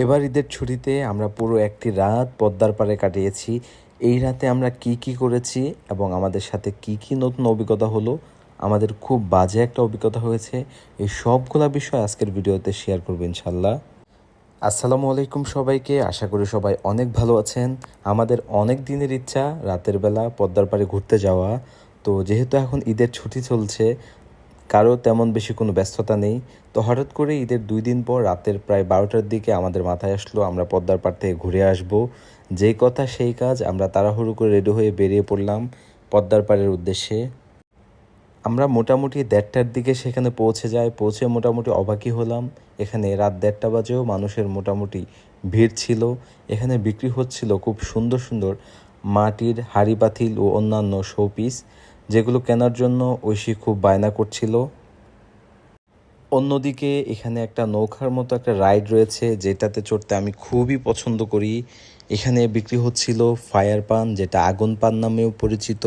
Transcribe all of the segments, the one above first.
এবার ঈদের ছুটিতে আমরা পুরো একটি রাত পদ্মার পাড়ে কাটিয়েছি। এই রাতে আমরা কি কি করেছি এবং আমাদের সাথে কি কি নতুন অভিজ্ঞতা হলো, আমাদের খুব বাজে একটা অভিজ্ঞতা হয়েছে, এই সবগুলা বিষয় আজকের ভিডিওতে শেয়ার করবো ইনশাল্লাহ। আসসালামু আলাইকুম সবাইকে, আশা করি সবাই অনেক ভালো আছেন। আমাদের অনেক দিনের ইচ্ছা রাতের বেলা পদ্মার পাড়ে ঘুরতে যাওয়া। তো যেহেতু এখন ঈদের ছুটি চলছে, কারো তেমন বেশি কোনো ব্যস্ততা নেই, তো হঠাৎ করে ঈদের 2 দিন পর রাতের প্রায় 12টার দিকে আমাদের মাথায় আসলো আমরা পদ্মার পাড় থেকে ঘুরে আসব। যেই কথা সেই কাজ, আমরা তাড়াহুড়ো করে রেডি হয়ে বেরিয়ে পড়লাম পদ্মার পাড়ের উদ্দেশ্যে। আমরা মোটামুটি 1:30টার দিকে সেখানে পৌঁছে মোটামুটি অবাকই হলাম। এখানে রাত 1:30 বাজেও মানুষের মোটামুটি ভিড় ছিল। এখানে বিক্রি হচ্ছিল খুব সুন্দর সুন্দর মাটির হাঁড়ি পাতিল ও অন্যান্য শোপিস, যেগুলো কেনার জন্য ঐশী খুব বায়না করছিল। অন্যদিকে এখানে একটা নৌকার মতো একটা রাইড রয়েছে, যেটাতে চড়তে আমি খুবই পছন্দ করি। এখানে বিক্রি হচ্ছিল ফায়ার পান, যেটা আগুন পান নামেও পরিচিত।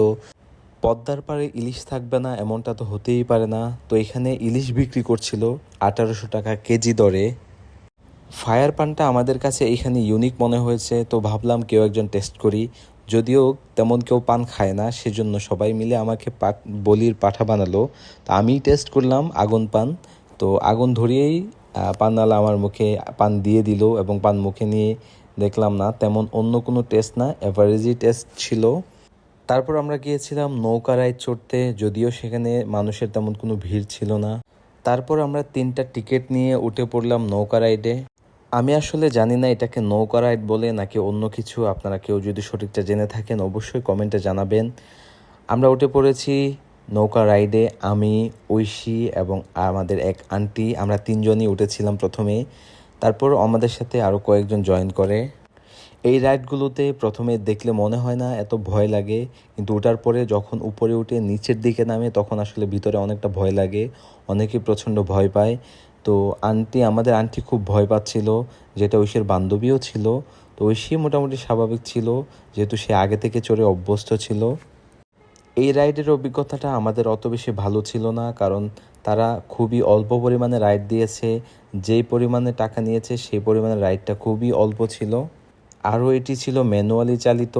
পদ্মার পাড়ে ইলিশ থাকবে না এমনটা তো হতেই পারে না, তো এখানে ইলিশ বিক্রি করছিল 1800 টাকা কেজি দরে। ফায়ার পানটা আমাদের কাছে এখানে ইউনিক মনে হয়েছে, তো ভাবলাম কেউ একজন টেস্ট করি। যদিও তেমন কেউ পান খায় না, সেজন্য সবাই মিলে আমাকে বলির পাঠা বানালো। তো আমি টেস্ট করলাম আগুন পান। তো আগুন ধরিয়েই পানওয়ালা আমার মুখে পান দিয়ে দিল, এবং পান মুখে নিয়ে দেখলাম না তেমন অন্য কোনো টেস্ট না, অ্যাভারেজই টেস্ট ছিল। তারপর আমরা গিয়েছিলাম নৌকা রাইড চড়তে, যদিও সেখানে মানুষের তেমন কোনো ভিড় ছিল না। তারপর আমরা 3টা টিকিট নিয়ে উঠে পড়লাম নৌকা রাইডে। আমি আসলে জানি না এটাকে নৌকা রাইড বলে নাকি অন্য কিছু, আপনারা কেউ যদি সঠিকটা জেনে থাকেন অবশ্যই কমেন্টে জানাবেন। আমরা উঠে পড়েছি নৌকা রাইডে, আমি, ঐশী এবং আমাদের এক আন্টি, আমরা 3জনই উঠেছিলাম প্রথমে। তারপর আমাদের সাথে আরও কয়েকজন জয়েন করে। এই রাইডগুলোতে প্রথমে দেখলে মনে হয় না, এত ভয় লাগে, কিন্তু ওঠার পরে যখন উপরে উঠে নিচের দিকে নামে তখন আসলে ভিতরে অনেকটা ভয় লাগে, অনেকেই প্রচণ্ড ভয় পায়। তো আমাদের আন্টি খুব ভয় পাচ্ছিল, যেটা ঐশীর বান্ধবীও ছিল। তো ঐশী মোটামুটি স্বাভাবিক ছিল, যেহেতু সে আগে থেকে চড়ে অভ্যস্ত ছিল। এই রাইডের অভিজ্ঞতাটা আমাদের অত বেশি ভালো ছিল না, কারণ তারা খুবই অল্প পরিমাণে রাইড দিয়েছে। যেই পরিমাণে টাকা নিয়েছে সেই পরিমাণে রাইডটা খুবই অল্প ছিল। আরও এটি ছিল ম্যানুয়ালি চালিত।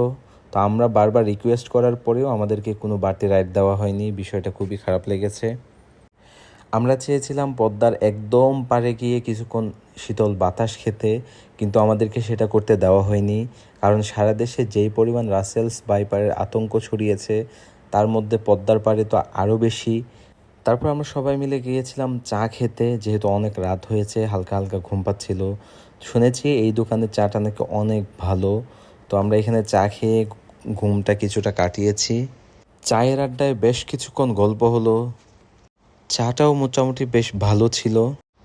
তো আমরা বারবার রিকোয়েস্ট করার পরেও আমাদেরকে কোনো বাড়তি রাইড দেওয়া হয়নি, বিষয়টা খুবই খারাপ লেগেছে। আমরা চেয়েছিলাম পদ্মার একদম পাড়ে গিয়ে কিছুক্ষণ শীতল বাতাস খেতে, কিন্তু আমাদেরকে সেটা করতে দেওয়া হয়নি, কারণ সারা দেশে যেই পরিমাণ রাসেলস বাইপারের আতঙ্ক ছড়িয়েছে, তার মধ্যে পদ্মার পাড়ে তো আরও বেশি। তারপর আমরা সবাই মিলে গিয়েছিলাম চা খেতে, যেহেতু অনেক রাত হয়েছে, হালকা হালকা ঘুম পাচ্ছিল। শুনেছি এই দোকানের চাটা নাকি অনেক ভালো, তো আমরা এখানে চা খেয়ে ঘুমটা কিছুটা কাটিয়েছি। চায়ের আড্ডায় বেশ কিছুক্ষণ গল্প হলো, চাটাও মোটামুটি বেশ ভালো ছিল।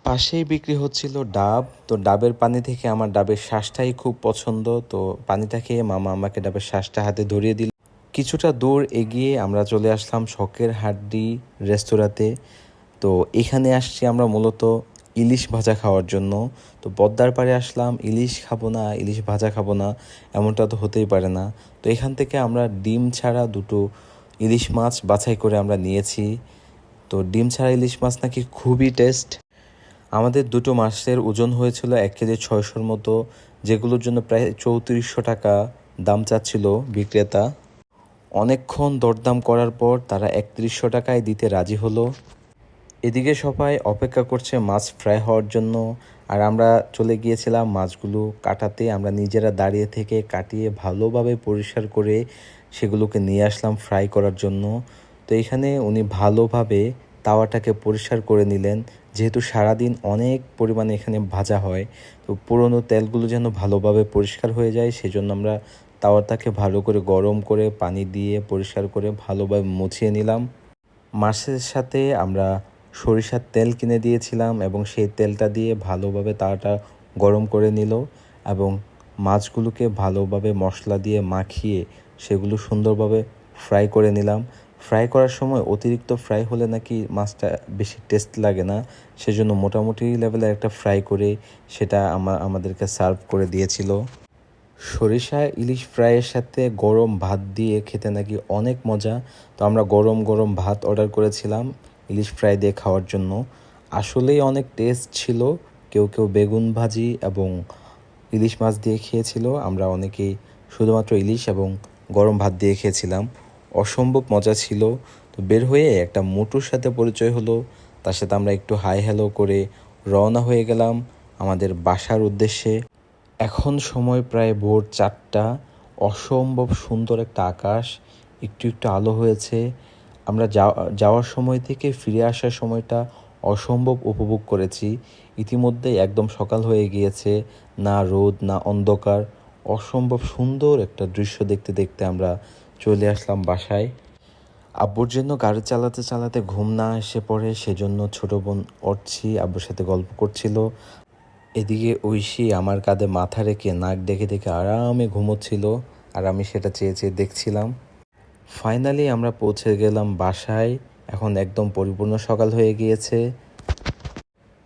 পাশেই বিক্রি হচ্ছিল ডাব, তো ডাবের পানি থেকে আমার ডাবের শ্বাসটাই খুব পছন্দ, তো পানিটা খেয়ে মামা আমাকে ডাবের শ্বাসটা হাতে ধরিয়ে দিল। কিছুটা দূর এগিয়ে আমরা চলে আসলাম শখের হাড্ডি রেস্তোরাঁতে। তো এখানে আসছি আমরা মূলত ইলিশ ভাজা খাওয়ার জন্য। তো পদ্মার পাড়ে আসলাম, ইলিশ খাবো না, ইলিশ ভাজা খাবো না, এমনটা তো হতেই পারে না। তো এখান থেকে আমরা ডিম ছাড়া 2টো ইলিশ মাছ বাছাই করে আমরা নিয়েছি। তো ডিম ছাড়া ইলিশ মাছ নাকি খুবই টেস্ট। আমাদের 2টো মাছের ওজন হয়েছিল 1 কেজি 600-র মতো, যেগুলোর জন্য প্রায় 3400 টাকা দাম চাচ্ছিল বিক্রেতা। অনেকক্ষণ দরদাম করার পর তারা 3100 টাকায় দিতে রাজি হলো। এদিকে সবাই অপেক্ষা করছে মাছ ফ্রাই হওয়ার জন্য, আর আমরা চলে গিয়েছিলাম মাছগুলো কাটাতে। আমরা নিজেরা দাঁড়িয়ে থেকে কাটিয়ে ভালোভাবে পরিষ্কার করে সেগুলোকে নিয়ে আসলাম ফ্রাই করার জন্য। তো এখানে উনি ভালোভাবে তাওয়াটাকে পরিষ্কার করে নিলেন, যেহেতু সারাদিন অনেক পরিমাণে এখানে ভাজা হয়, তো পুরনো তেলগুলো যেন ভালোভাবে পরিষ্কার হয়ে যায়, সেজন্য আমরা তাওয়াটাকে ভালো করে গরম করে পানি দিয়ে পরিষ্কার করে ভালোভাবে মুছিয়ে নিলাম। মাছের সাথে আমরা সরিষার তেল কিনে দিয়েছিলাম, এবং সেই তেলটা দিয়ে ভালোভাবে তাওয়াটা গরম করে নিল, এবং মাছগুলোকে ভালোভাবে মশলা দিয়ে মাখিয়ে সেগুলো সুন্দরভাবে ফ্রাই করে নিলাম। ফ্রাই করার সময় অতিরিক্ত ফ্রাই হলে নাকি মাছটা বেশি টেস্ট লাগে না, সেজন্য মোটামুটি লেভেলের একটা ফ্রাই করে সেটা আমাদেরকে সার্ভ করে দিয়েছিল। সরিষা ইলিশ ফ্রাইয়ের সাথে গরম ভাত দিয়ে খেতে নাকি অনেক মজা। তো আমরা গরম গরম ভাত অর্ডার করেছিলাম ইলিশ ফ্রাই দিয়ে খাওয়ার জন্য। আসলেই অনেক টেস্ট ছিল। কেউ কেউ বেগুন ভাজি এবং ইলিশ মাছ দিয়ে খেয়েছিল, আমরা অনেকেই শুধুমাত্র ইলিশ এবং গরম ভাত দিয়ে খেয়েছিলাম। অসম্ভব মজা ছিল। তো বের হয়ে একটা মোটুর সাথে পরিচয় হলো, তার সাথে আমরা একটু হাই হ্যালো করে রওনা হয়ে গেলাম আমাদের বাসার উদ্দেশ্যে। এখন সময় প্রায় ভোর 4টা। অসম্ভব সুন্দর একটা আকাশ, একটু একটু আলো হয়েছে। আমরা যাওয়ার সময় থেকে ফিরে আসার সময়টা অসম্ভব উপভোগ করেছি। ইতিমধ্যে একদম সকাল হয়ে গিয়েছে, না রোদ না অন্ধকার। অসম্ভব সুন্দর একটা দৃশ্য দেখতে দেখতে আমরা চলে আসলাম বাসায়। আব্বুর জন্য গাড়ি চালাতে চালাতে ঘুম না এসে পড়ে, সেজন্য ছোট বোন অর্চি আব্বুর সাথে গল্প করছিল। এদিকে ঐশী আমার কাঁধে মাথা রেখে নাক ডেকে ডেকে আরামে ঘুমোচ্ছিল, আর আমি সেটা চেয়ে চেয়ে দেখছিলাম। ফাইনালি আমরা পৌঁছে গেলাম বাসায়। এখন একদম পরিপূর্ণ সকাল হয়ে গিয়েছে।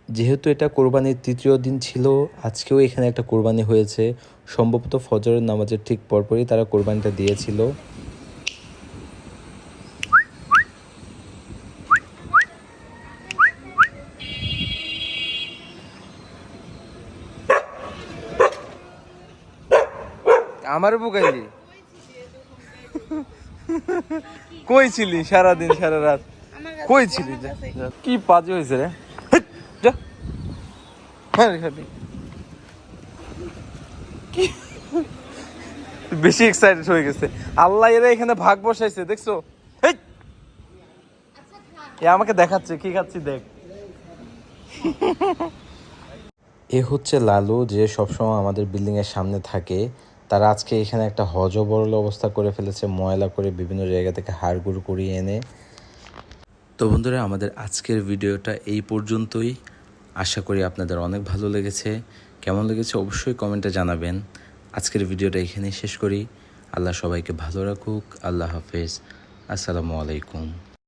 যেহেতু এটা কোরবানির 3য় দিন ছিল, আজকেও এখানে একটা কোরবানি হয়েছে। সম্ভবত ফজরের নামাজের ঠিক পরপরই তারা কোরবানিটা দিয়েছিল। আমার বুকাইলি কই ছিলি সারাদিন সারা রাত? কই ছিলি? কি বাজে হয়েছে রে? যা হ্যাঁ খালি কি বেশি এক্সাইটেড হয়ে গেছে। আল্লাহ এরা এখানে ভাগ বসাইছে, দেখছো? এ আমাকে দেখাচ্ছে কি খাচ্ছি দেখ। এ হচ্ছে লালু, যে সবসময় আমাদের বিল্ডিংয়ের সামনে থাকে। তারা আজকে এখানে একটা হজবরল অবস্থা করে ফেলেছে, ময়লা করে বিভিন্ন জায়গা থেকে হাড়গুড় করিয়ে এনে। তো বন্ধুরা, আমাদের আজকের ভিডিওটা এই পর্যন্তই। আশা করি আপনাদের অনেক ভালো লেগেছে। কেমন লেগেছে অবশ্যই কমেন্টে জানাবেন। আজকের ভিডিওটা এখানেই শেষ করি। আল্লাহ সবাইকে ভালো রাখুক। আল্লাহ হাফেজ। আসসালামু আলাইকুম।